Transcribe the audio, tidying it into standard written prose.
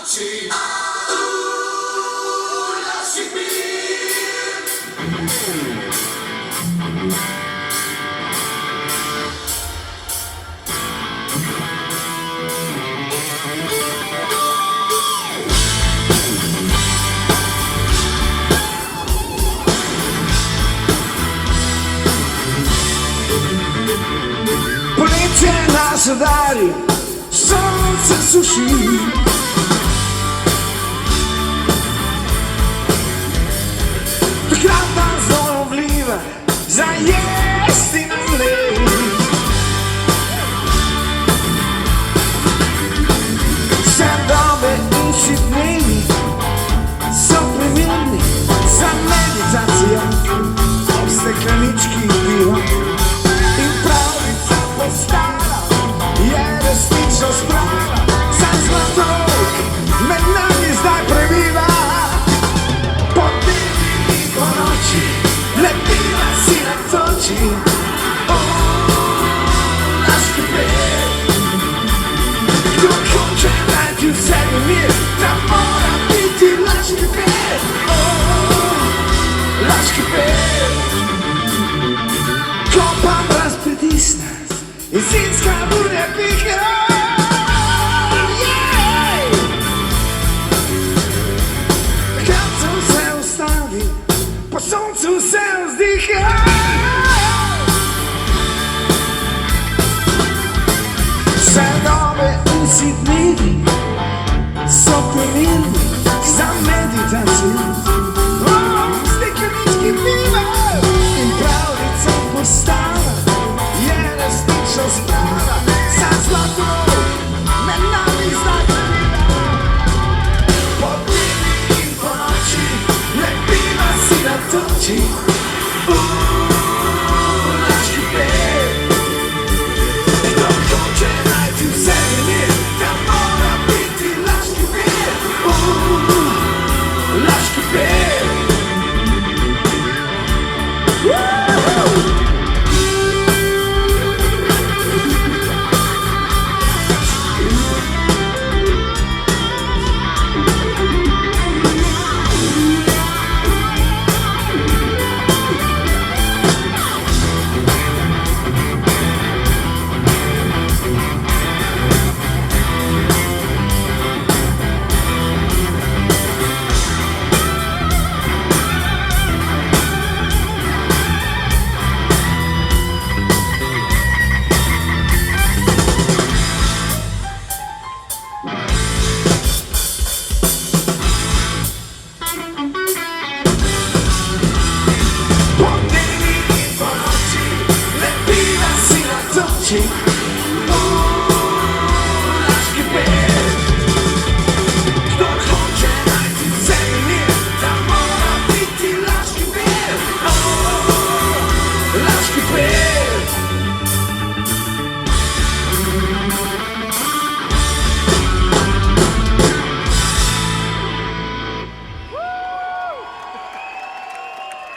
natoči, Laški Pir. Poletje nas udari, sonce suši. Takrat nas dovoljiva za jesti nam lej. Vse dobe in vsi dnevi so primerni za meditacijo ob steklenički piva. In pravljica postala je resnično sprava, saj zlatorog med nami zdaj prebiva. Podnevi in ponoči, lepila si natoči, Laški Pir. Kdo hoče najti v sebi mir, da mora biti Laški Pir, Laški Pir. Kopam brez pritisne in zimska bude piha. Takrat se ustavi, po soncu se vzdiha. Vse dobe in vsi dnevi so primerni za meditacijo ob steklenički piva. In pravljica postala je resnično sprava, saj zlatorog med nami zdaj prebiva. Podnevi in ponoči, lepila si natoči, Laški Pir. Kdo hoče najti v sebi mir, da mora biti Laški Pir, Laški Pir. Podnevi in ponoči, lepila si natoči.